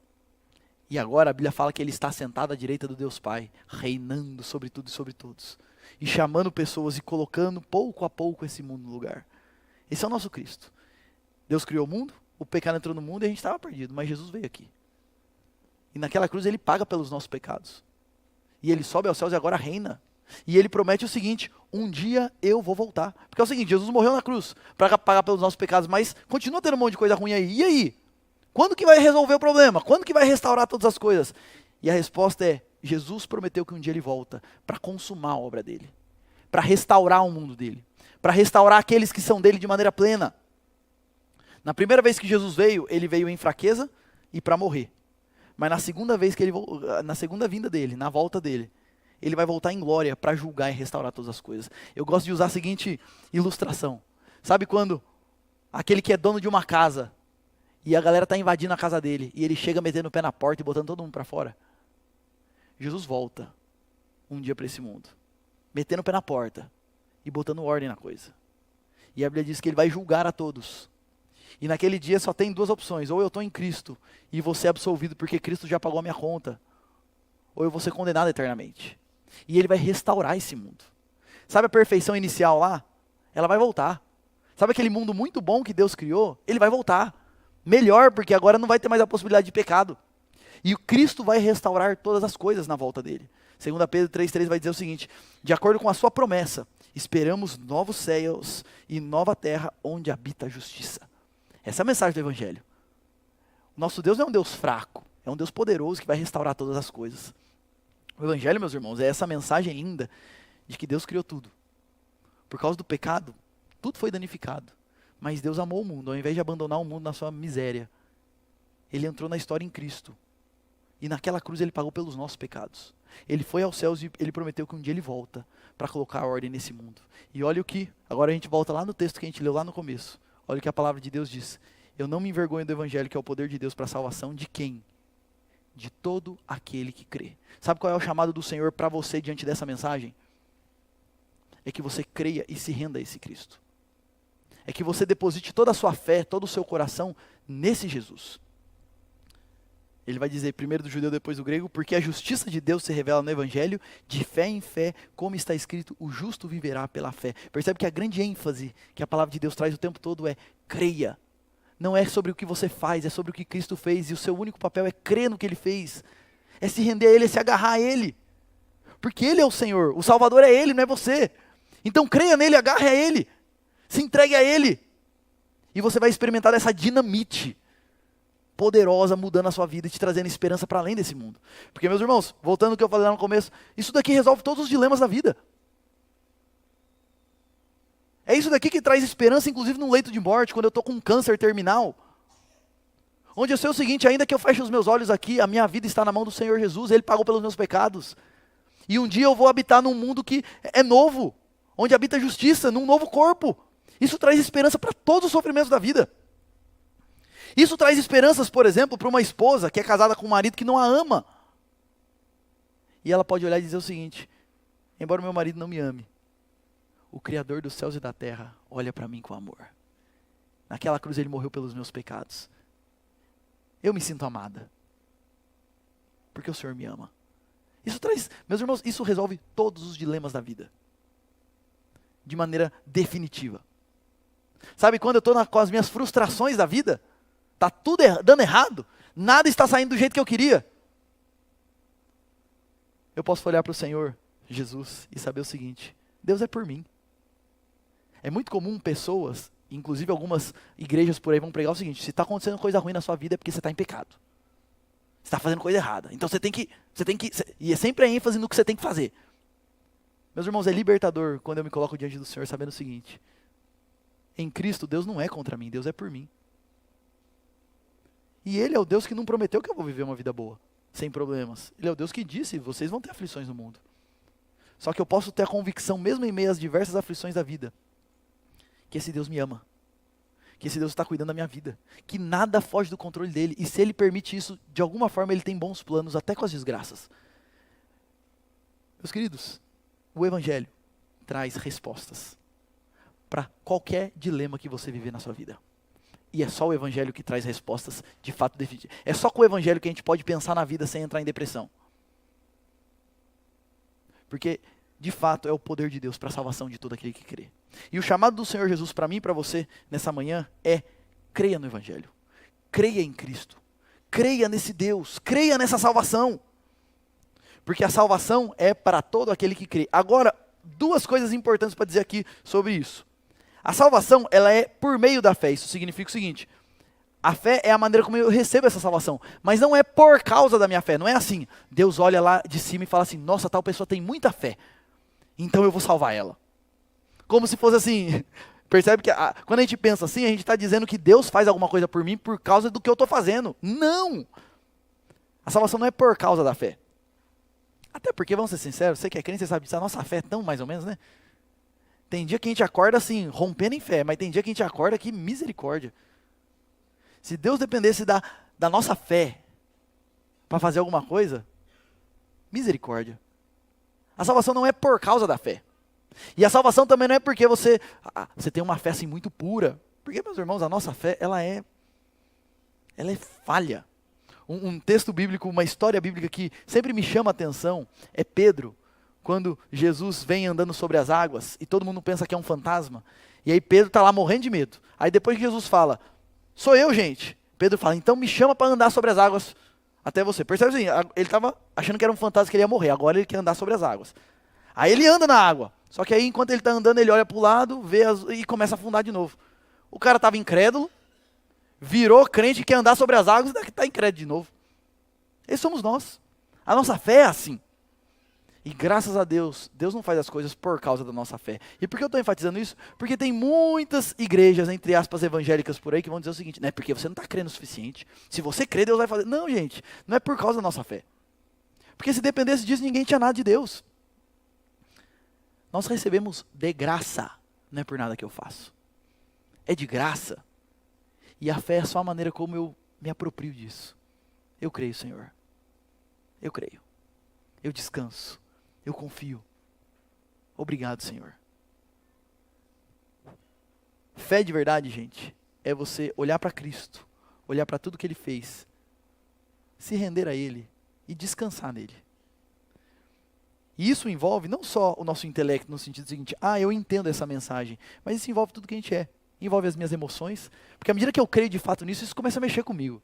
E agora a Bíblia fala que ele está sentado à direita do Deus Pai, reinando sobre tudo e sobre todos. E chamando pessoas e colocando pouco a pouco esse mundo no lugar. Esse é o nosso Cristo. Deus criou o mundo, o pecado entrou no mundo e a gente estava perdido, mas Jesus veio aqui. E naquela cruz ele paga pelos nossos pecados. E ele sobe aos céus e agora reina. E ele promete o seguinte: um dia eu vou voltar. Porque é o seguinte, Jesus morreu na cruz para pagar pelos nossos pecados, mas continua tendo um monte de coisa ruim aí. E aí? Quando que vai resolver o problema? Quando que vai restaurar todas as coisas? E a resposta é: Jesus prometeu que um dia ele volta para consumar a obra dele, para restaurar o mundo dele, para restaurar aqueles que são dele de maneira plena. Na primeira vez que Jesus veio, ele veio em fraqueza e para morrer. Mas na segunda vez que na segunda vinda dele, na volta dele, ele vai voltar em glória para julgar e restaurar todas as coisas. Eu gosto de usar a seguinte ilustração. Sabe quando aquele que é dono de uma casa e a galera está invadindo a casa dele e ele chega metendo o pé na porta e botando todo mundo para fora? Jesus volta um dia para esse mundo, metendo o pé na porta e botando ordem na coisa. E a Bíblia diz que ele vai julgar a todos. E naquele dia só tem duas opções: ou eu estou em Cristo e vou ser absolvido porque Cristo já pagou a minha conta, ou eu vou ser condenado eternamente. E ele vai restaurar esse mundo. Sabe a perfeição inicial lá? Ela vai voltar. Sabe aquele mundo muito bom que Deus criou? Ele vai voltar. Melhor, porque agora não vai ter mais a possibilidade de pecado. E o Cristo vai restaurar todas as coisas na volta dele. 2 Pedro 3,3 vai dizer o seguinte: de acordo com a sua promessa, esperamos novos céus e nova terra onde habita a justiça. Essa é a mensagem do Evangelho. O nosso Deus não é um Deus fraco, é um Deus poderoso que vai restaurar todas as coisas. O Evangelho, meus irmãos, é essa mensagem linda de que Deus criou tudo. Por causa do pecado, tudo foi danificado. Mas Deus amou o mundo, ao invés de abandonar o mundo na sua miséria, Ele entrou na história em Cristo. E naquela cruz Ele pagou pelos nossos pecados. Ele foi aos céus e Ele prometeu que um dia Ele volta para colocar a ordem nesse mundo. E olha o que, agora a gente volta lá no texto que a gente leu lá no começo. Olha o que a palavra de Deus diz: eu não me envergonho do Evangelho, que é o poder de Deus para a salvação de quem? De todo aquele que crê. Sabe qual é o chamado do Senhor para você diante dessa mensagem? É que você creia e se renda a esse Cristo. É que você deposite toda a sua fé, todo o seu coração nesse Jesus. Ele vai dizer, primeiro do judeu, depois do grego: porque a justiça de Deus se revela no Evangelho, de fé em fé, como está escrito, o justo viverá pela fé. Percebe que a grande ênfase que a palavra de Deus traz o tempo todo é: creia. Não é sobre o que você faz, é sobre o que Cristo fez, e o seu único papel é crer no que Ele fez. É se render a Ele, é se agarrar a Ele. Porque Ele é o Senhor, o Salvador é Ele, não é você. Então creia nele, agarre a Ele, se entregue a Ele. E você vai experimentar essa dinamite poderosa mudando a sua vida e te trazendo esperança para além desse mundo. Porque, meus irmãos, voltando ao que eu falei lá no começo, isso daqui resolve todos os dilemas da vida. É isso daqui que traz esperança, inclusive num leito de morte, quando eu estou com um câncer terminal. Onde eu sei o seguinte: ainda que eu feche os meus olhos aqui, a minha vida está na mão do Senhor Jesus, Ele pagou pelos meus pecados. E um dia eu vou habitar num mundo que é novo, onde habita a justiça, num novo corpo. Isso traz esperança para todos os sofrimentos da vida. Isso traz esperanças, por exemplo, para uma esposa que é casada com um marido que não a ama. E ela pode olhar e dizer o seguinte: embora o meu marido não me ame, o Criador dos céus e da terra olha para mim com amor. Naquela cruz Ele morreu pelos meus pecados. Eu me sinto amada, porque o Senhor me ama. Isso traz, meus irmãos, isso resolve todos os dilemas da vida, de maneira definitiva. Sabe quando eu estou com as minhas frustrações da vida? Está tudo dando errado, nada está saindo do jeito que eu queria. Eu posso olhar para o Senhor Jesus e saber o seguinte: Deus é por mim. É muito comum pessoas, inclusive algumas igrejas por aí, vão pregar o seguinte: se está acontecendo coisa ruim na sua vida é porque você está em pecado. Você está fazendo coisa errada. Então você tem que, e é sempre a ênfase no que você tem que fazer. Meus irmãos, é libertador quando eu me coloco diante do Senhor sabendo o seguinte: em Cristo Deus não é contra mim, Deus é por mim. E Ele é o Deus que não prometeu que eu vou viver uma vida boa, sem problemas. Ele é o Deus que disse: vocês vão ter aflições no mundo. Só que eu posso ter a convicção, mesmo em meio às diversas aflições da vida, que esse Deus me ama, que esse Deus está cuidando da minha vida, que nada foge do controle dEle, e se Ele permite isso, de alguma forma Ele tem bons planos, até com as desgraças. Meus queridos, o Evangelho traz respostas para qualquer dilema que você viver na sua vida. E é só o Evangelho que traz respostas de fato definitivas. É só com o Evangelho que a gente pode pensar na vida sem entrar em depressão. Porque, de fato, é o poder de Deus para a salvação de todo aquele que crê. E o chamado do Senhor Jesus para mim e para você nessa manhã é: creia no Evangelho. creia em Cristo. Creia nesse Deus, creia nessa salvação. Porque a salvação é para todo aquele que crê. Agora, duas coisas importantes para dizer aqui sobre isso. A salvação, ela é por meio da fé. Isso significa o seguinte: a fé é a maneira como eu recebo essa salvação. Mas não é por causa da minha fé. Não é assim, Deus olha lá de cima e fala assim: nossa, tal pessoa tem muita fé, então eu vou salvar ela. Como se fosse assim. Percebe que quando a gente pensa assim, a gente está dizendo que Deus faz alguma coisa por mim por causa do que eu estou fazendo. Não! A salvação não é por causa da fé. Até porque, vamos ser sinceros, você que é crente, você sabe disso, a nossa fé é tão mais ou menos, né? Tem dia que a gente acorda assim, rompendo em fé, mas tem dia que a gente acorda que misericórdia. Se Deus dependesse da nossa fé para fazer alguma coisa, misericórdia. A salvação não é por causa da fé. E a salvação também não é porque você tem uma fé assim muito pura. Porque, meus irmãos, a nossa fé, ela é falha. Um texto bíblico, uma história bíblica que sempre me chama a atenção é Pedro, quando Jesus vem andando sobre as águas e todo mundo pensa que é um fantasma. E aí Pedro está lá morrendo de medo. Aí depois que Jesus fala: sou eu, gente. Pedro fala: então me chama para andar sobre as águas até você. Percebe assim? Ele estava achando que era um fantasma, que ele ia morrer. Agora ele quer andar sobre as águas. Aí ele anda na água. Só que aí enquanto ele está andando, ele olha para o lado, vê e começa a afundar de novo. O cara estava incrédulo, virou crente e quer andar sobre as águas e está incrédulo de novo. Esses somos nós. A nossa fé é assim. E graças a Deus, Deus não faz as coisas por causa da nossa fé. E por que eu estou enfatizando isso? Porque tem muitas igrejas, entre aspas, evangélicas por aí, que vão dizer o seguinte: não é porque você não está crendo o suficiente. Se você crê, Deus vai fazer. Não, gente, não é por causa da nossa fé. Porque se dependesse disso, ninguém tinha nada de Deus. Nós recebemos de graça, não é por nada que eu faço. É de graça. E a fé é só a maneira como eu me aproprio disso. Eu creio, Senhor. Eu creio. Eu descanso. Eu confio. Obrigado, Senhor. Fé de verdade, gente, é você olhar para Cristo, olhar para tudo que Ele fez, se render a Ele e descansar nele. E isso envolve não só o nosso intelecto, no sentido seguinte: eu entendo essa mensagem, mas isso envolve tudo que a gente é. Envolve as minhas emoções, porque à medida que eu creio de fato nisso, isso começa a mexer comigo.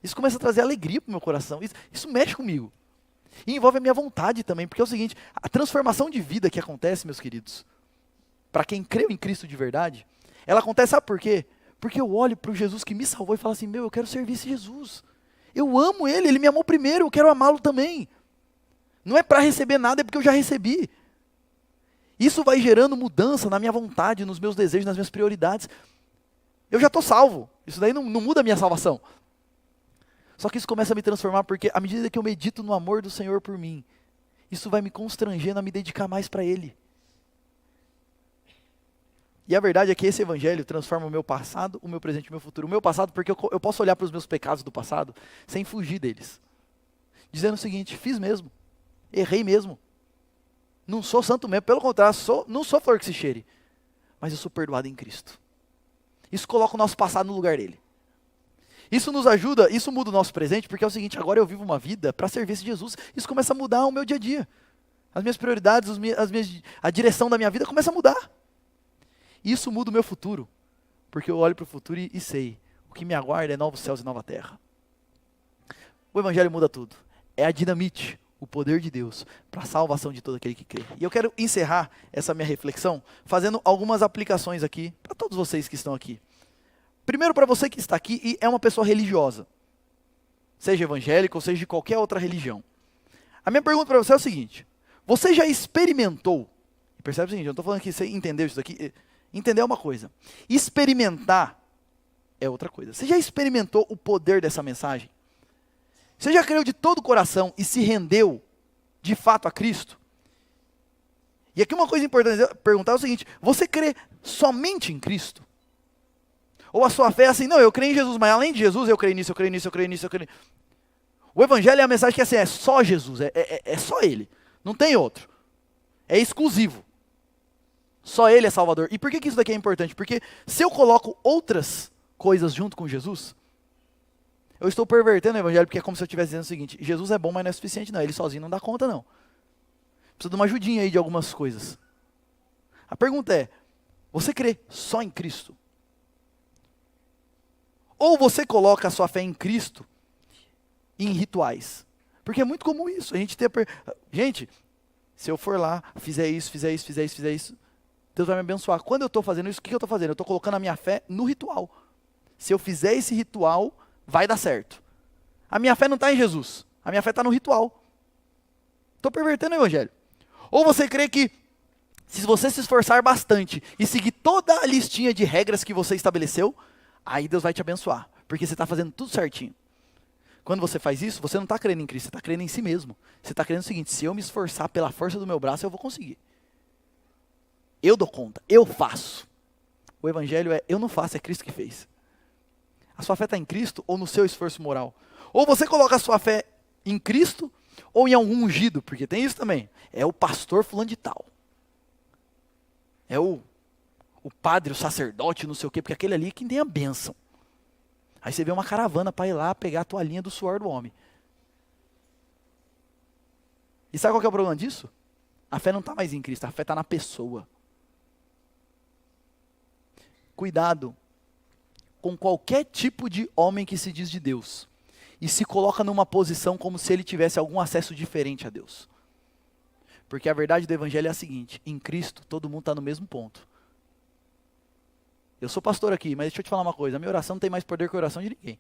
Isso começa a trazer alegria para o meu coração, isso mexe comigo. E envolve a minha vontade também, porque é o seguinte: a transformação de vida que acontece, meus queridos, para quem creu em Cristo de verdade, ela acontece, sabe por quê? Porque eu olho para o Jesus que me salvou e falo assim: eu quero servir esse Jesus. Eu amo Ele, Ele me amou primeiro, eu quero amá-lo também. Não é para receber nada, é porque eu já recebi. Isso vai gerando mudança na minha vontade, nos meus desejos, nas minhas prioridades. Eu já estou salvo, isso daí não muda a minha salvação. Só que isso começa a me transformar, porque à medida que eu medito no amor do Senhor por mim, isso vai me constrangendo a me dedicar mais para Ele. E a verdade é que esse evangelho transforma o meu passado, o meu presente e o meu futuro. O meu passado, porque eu posso olhar para os meus pecados do passado sem fugir deles. Dizendo o seguinte: fiz mesmo, errei mesmo. Não sou santo mesmo, pelo contrário, não sou flor que se cheire. Mas eu sou perdoado em Cristo. Isso coloca o nosso passado no lugar dele. Isso nos ajuda, isso muda o nosso presente, porque é o seguinte: agora eu vivo uma vida para servir esse Jesus. Isso começa a mudar o meu dia a dia. As minhas prioridades, a direção da minha vida começa a mudar. Isso muda o meu futuro, porque eu olho para o futuro e sei: o que me aguarda é novos céus e nova terra. O evangelho muda tudo. É a dinamite, o poder de Deus para a salvação de todo aquele que crê. E eu quero encerrar essa minha reflexão fazendo algumas aplicações aqui para todos vocês que estão aqui. Primeiro, para você que está aqui e é uma pessoa religiosa, seja evangélica ou seja de qualquer outra religião. A minha pergunta para você é o seguinte: você já experimentou, percebe o seguinte, eu não estou falando que você entendeu isso daqui, entender é uma coisa, experimentar é outra coisa. Você já experimentou o poder dessa mensagem? Você já creu de todo o coração e se rendeu de fato a Cristo? E aqui uma coisa importante perguntar é o seguinte: você crê somente em Cristo? Ou a sua fé é assim: não, eu creio em Jesus, mas além de Jesus eu creio nisso, eu creio nisso, eu creio nisso, eu creio nisso. O evangelho é a mensagem que é assim, é só Jesus, é só Ele, não tem outro. É exclusivo. Só Ele é Salvador. E por que isso daqui é importante? Porque se eu coloco outras coisas junto com Jesus, eu estou pervertendo o evangelho, porque é como se eu estivesse dizendo o seguinte: Jesus é bom, mas não é suficiente não, Ele sozinho não dá conta não. Precisa de uma ajudinha aí de algumas coisas. A pergunta é: você crê só em Cristo? Ou você coloca a sua fé em Cristo em rituais. Porque é muito comum isso. A gente ter gente, se eu for lá, fizer isso, Deus vai me abençoar. Quando eu estou fazendo isso, o que eu estou fazendo? Eu estou colocando a minha fé no ritual. Se eu fizer esse ritual, vai dar certo. A minha fé não está em Jesus. A minha fé está no ritual. Estou pervertendo o evangelho. Ou você crê que, se você se esforçar bastante e seguir toda a listinha de regras que você estabeleceu, aí Deus vai te abençoar. Porque você está fazendo tudo certinho. Quando você faz isso, você não está crendo em Cristo, você está crendo em si mesmo. Você está crendo o seguinte: se eu me esforçar pela força do meu braço, eu vou conseguir. Eu dou conta, eu faço. O evangelho é: eu não faço, é Cristo que fez. A sua fé está em Cristo ou no seu esforço moral? Ou você coloca a sua fé em Cristo ou em algum ungido, porque tem isso também. É o pastor fulano de tal. É o padre, o sacerdote, não sei o quê, porque aquele ali é quem tem a bênção. Aí você vê uma caravana para ir lá pegar a toalhinha do suor do homem. E sabe qual que é o problema disso? A fé não está mais em Cristo, a fé está na pessoa. Cuidado com qualquer tipo de homem que se diz de Deus e se coloca numa posição como se ele tivesse algum acesso diferente a Deus. Porque a verdade do evangelho é a seguinte: em Cristo todo mundo está no mesmo ponto. Eu sou pastor aqui, mas deixa eu te falar uma coisa: a minha oração não tem mais poder que a oração de ninguém.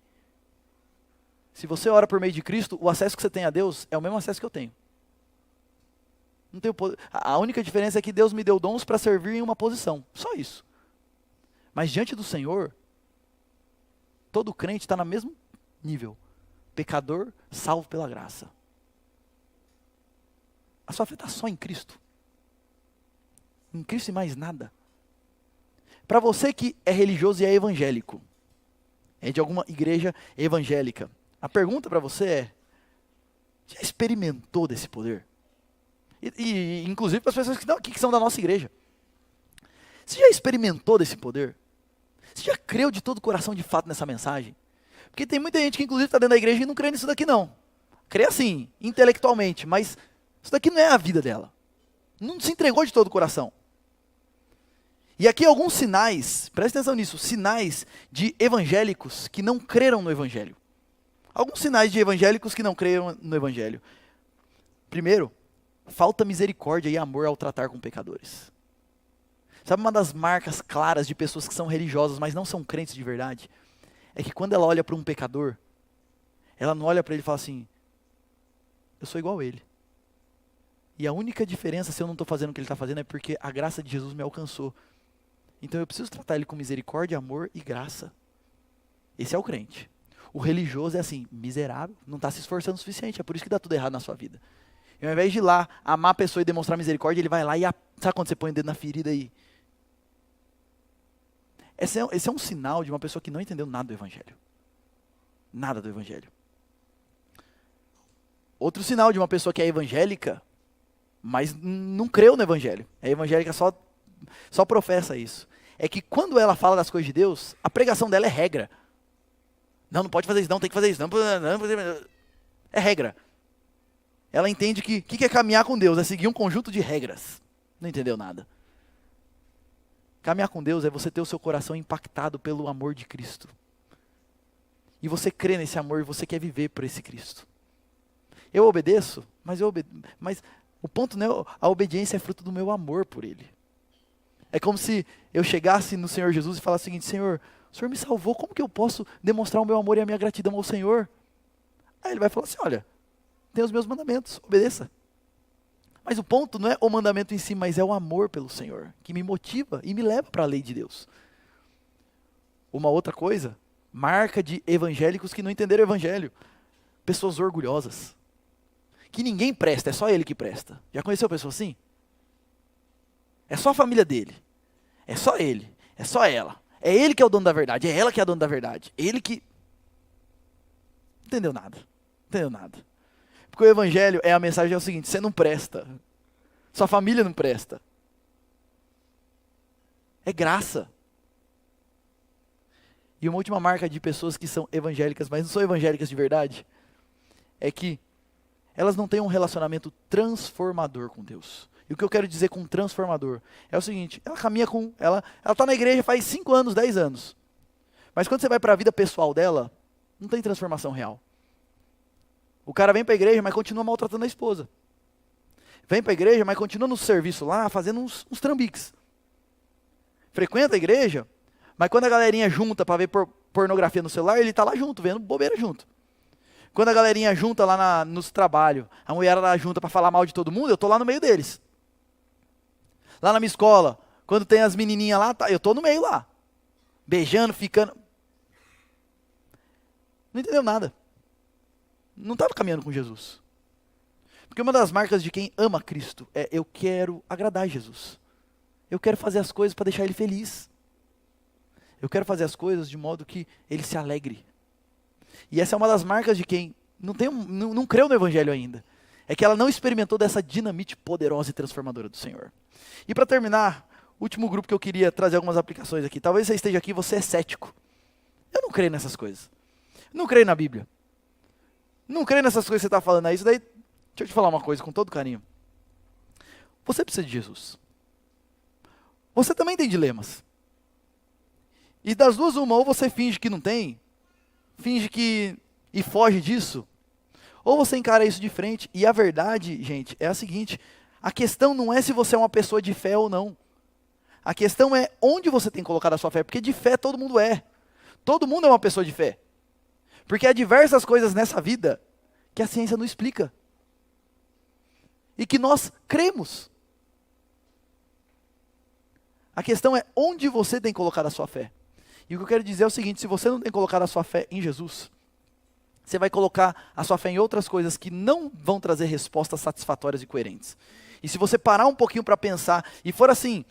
Se você ora por meio de Cristo, o acesso que você tem a Deus é o mesmo acesso que eu tenho. Não tenho poder. A única diferença é que Deus me deu dons para servir em uma posição, só isso. Mas diante do Senhor, todo crente está no mesmo nível. Pecador, salvo pela graça. A sua fé está só em Cristo. Em Cristo e mais nada. Para você que é religioso e é evangélico, é de alguma igreja evangélica, a pergunta para você é: já experimentou desse poder? E inclusive para as pessoas que estão aqui, que são da nossa igreja. Você já experimentou desse poder? Você já creu de todo o coração de fato nessa mensagem? Porque tem muita gente que inclusive está dentro da igreja e não crê nisso daqui não. Crê assim, intelectualmente, mas isso daqui não é a vida dela. Não se entregou de todo o coração. E aqui alguns sinais, presta atenção nisso, sinais de evangélicos que não creram no evangelho. Alguns sinais de evangélicos que não creram no evangelho. Primeiro, falta misericórdia e amor ao tratar com pecadores. Sabe uma das marcas claras de pessoas que são religiosas, mas não são crentes de verdade? É que quando ela olha para um pecador, ela não olha para ele e fala assim: eu sou igual a ele. E a única diferença, se eu não estou fazendo o que ele está fazendo, é porque a graça de Jesus me alcançou. Então eu preciso tratar ele com misericórdia, amor e graça. Esse é o crente. O religioso é assim: miserável, não está se esforçando o suficiente, é por isso que dá tudo errado na sua vida. E ao invés de ir lá, amar a pessoa e demonstrar misericórdia, ele vai lá e sabe quando você põe o dedo na ferida aí? Esse é um sinal de uma pessoa que não entendeu nada do evangelho. Nada do evangelho. Outro sinal de uma pessoa que é evangélica, mas não creu no evangelho. É evangélica, só professa isso. É que quando ela fala das coisas de Deus, a pregação dela é regra. Não pode fazer isso, não tem que fazer isso. Não, é regra. Ela entende que o que é caminhar com Deus? É seguir um conjunto de regras. Não entendeu nada. Caminhar com Deus é você ter o seu coração impactado pelo amor de Cristo. E você crê nesse amor e você quer viver por esse Cristo. Eu obedeço, mas o ponto não é, a obediência é fruto do meu amor por Ele. É como se eu chegasse no Senhor Jesus e falasse o seguinte: Senhor, o Senhor me salvou, como que eu posso demonstrar o meu amor e a minha gratidão ao Senhor? Aí Ele vai falar assim: olha, tem os meus mandamentos, obedeça. Mas o ponto não é o mandamento em si, mas é o amor pelo Senhor, que me motiva e me leva para a lei de Deus. Uma outra coisa, marca de evangélicos que não entenderam o evangelho: pessoas orgulhosas. Que ninguém presta, é só ele que presta. Já conheceu pessoa assim? É só a família dele. É só ele. É só ela. É ele que é o dono da verdade. É ela que é a dona da verdade. Ele que... Não entendeu nada. Não entendeu nada. Porque o evangelho é a mensagem é o seguinte: você não presta. Sua família não presta. É graça. E uma última marca de pessoas que são evangélicas, mas não são evangélicas de verdade, é que elas não têm um relacionamento transformador com Deus. E o que eu quero dizer com transformador é o seguinte: ela caminha com... Ela está na igreja faz 5 anos, 10 anos. Mas quando você vai para a vida pessoal dela, não tem transformação real. O cara vem para a igreja, mas continua maltratando a esposa. Vem para a igreja, mas continua no serviço lá, fazendo uns trambiques. Frequenta a igreja, mas quando a galerinha junta para ver pornografia no celular, ele está lá junto, vendo bobeira junto. Quando a galerinha junta lá nos trabalhos, a mulher lá junta para falar mal de todo mundo, eu estou lá no meio deles. Lá na minha escola, quando tem as menininhas lá, eu estou no meio lá. Beijando, ficando. Não entendeu nada. Não estava caminhando com Jesus. Porque uma das marcas de quem ama Cristo é: eu quero agradar Jesus. Eu quero fazer as coisas para deixar Ele feliz. Eu quero fazer as coisas de modo que Ele se alegre. E essa é uma das marcas de quem não creu no Evangelho ainda. É que ela não experimentou dessa dinamite poderosa e transformadora do Senhor. E para terminar, o último grupo que eu queria trazer algumas aplicações aqui. Talvez você esteja aqui e você é cético. Eu não creio nessas coisas. Não creio na Bíblia. Não creio nessas coisas que você está falando aí. Isso daí, deixa eu te falar uma coisa com todo carinho. Você precisa de Jesus. Você também tem dilemas. E das duas uma, ou você finge que não tem, finge que e foge disso, ou você encara isso de frente. E a verdade, gente, é a seguinte: a questão não é se você é uma pessoa de fé ou não. A questão é onde você tem colocado a sua fé, porque de fé todo mundo é. Todo mundo é uma pessoa de fé. Porque há diversas coisas nessa vida que a ciência não explica. E que nós cremos. A questão é onde você tem colocado a sua fé. E o que eu quero dizer é o seguinte: se você não tem colocado a sua fé em Jesus, você vai colocar a sua fé em outras coisas que não vão trazer respostas satisfatórias e coerentes. E se você parar um pouquinho para pensar, e for assim,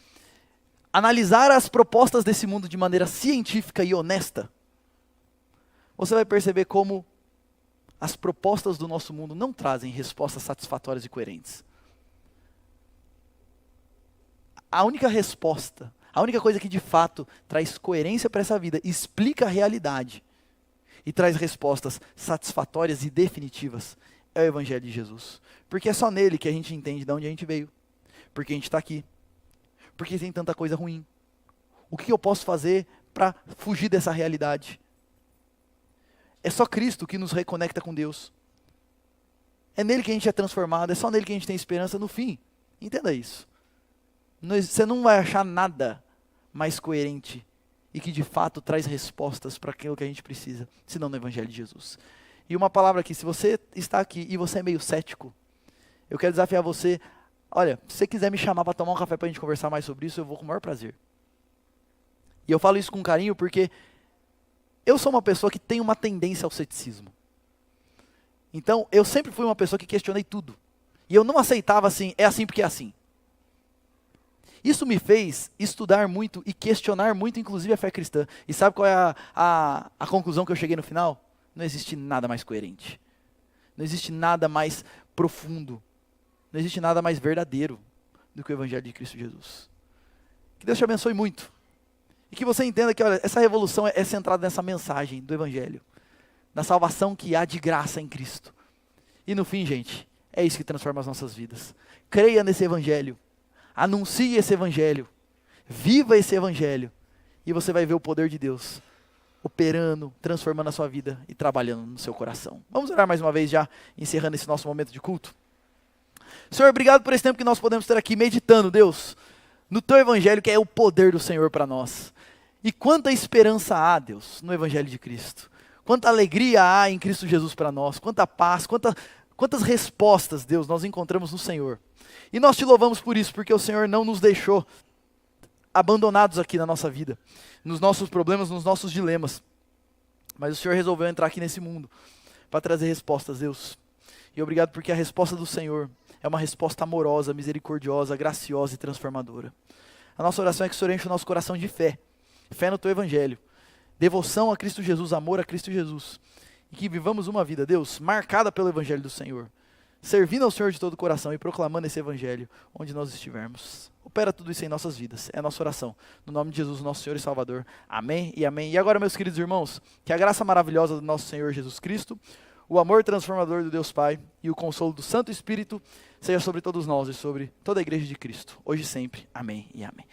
analisar as propostas desse mundo de maneira científica e honesta, você vai perceber como as propostas do nosso mundo não trazem respostas satisfatórias e coerentes. A única resposta, a única coisa que de fato traz coerência para essa vida, explica a realidade e traz respostas satisfatórias e definitivas, é o Evangelho de Jesus. Porque é só nele que a gente entende de onde a gente veio, porque a gente está aqui, porque tem tanta coisa ruim. O que eu posso fazer para fugir dessa realidade? É só Cristo que nos reconecta com Deus. É nele que a gente é transformado, é só nele que a gente tem esperança no fim. Entenda isso. Você não vai achar nada mais coerente e que de fato traz respostas para aquilo que a gente precisa, senão no Evangelho de Jesus. E uma palavra aqui: se você está aqui e você é meio cético, eu quero desafiar você. Olha, se você quiser me chamar para tomar um café para a gente conversar mais sobre isso, eu vou com o maior prazer. E eu falo isso com carinho porque eu sou uma pessoa que tem uma tendência ao ceticismo. Então, eu sempre fui uma pessoa que questionei tudo. E eu não aceitava assim, é assim porque é assim. Isso me fez estudar muito e questionar muito, inclusive, a fé cristã. E sabe qual é a conclusão que eu cheguei no final? Não existe nada mais coerente. Não existe nada mais profundo. Não existe nada mais verdadeiro do que o Evangelho de Cristo Jesus. Que Deus te abençoe muito. E que você entenda que, olha, essa revolução é centrada nessa mensagem do Evangelho. Na salvação que há de graça em Cristo. E no fim, gente, é isso que transforma as nossas vidas. Creia nesse Evangelho. Anuncie esse Evangelho. Viva esse Evangelho. E você vai ver o poder de Deus operando, transformando a sua vida e trabalhando no seu coração. Vamos orar mais uma vez, já encerrando esse nosso momento de culto. Senhor, obrigado por esse tempo que nós podemos ter aqui meditando, Deus, no Teu Evangelho, que é o poder do Senhor para nós. E quanta esperança há, Deus, no Evangelho de Cristo. Quanta alegria há em Cristo Jesus para nós. Quanta paz, quantas respostas, Deus, nós encontramos no Senhor. E nós te louvamos por isso, porque o Senhor não nos deixou abandonados aqui na nossa vida, nos nossos problemas, nos nossos dilemas. Mas o Senhor resolveu entrar aqui nesse mundo para trazer respostas, Deus. E obrigado porque a resposta do Senhor é uma resposta amorosa, misericordiosa, graciosa e transformadora. A nossa oração é que o Senhor enche o nosso coração de fé. Fé no Teu Evangelho. Devoção a Cristo Jesus, amor a Cristo Jesus. E que vivamos uma vida, Deus, marcada pelo Evangelho do Senhor. Servindo ao Senhor de todo o coração e proclamando esse Evangelho onde nós estivermos. Opera tudo isso em nossas vidas. É a nossa oração. No nome de Jesus, nosso Senhor e Salvador. Amém e amém. E agora, meus queridos irmãos, que a graça maravilhosa do nosso Senhor Jesus Cristo, o amor transformador do Deus Pai e o consolo do Santo Espírito seja sobre todos nós e sobre toda a igreja de Cristo, hoje e sempre. Amém e amém.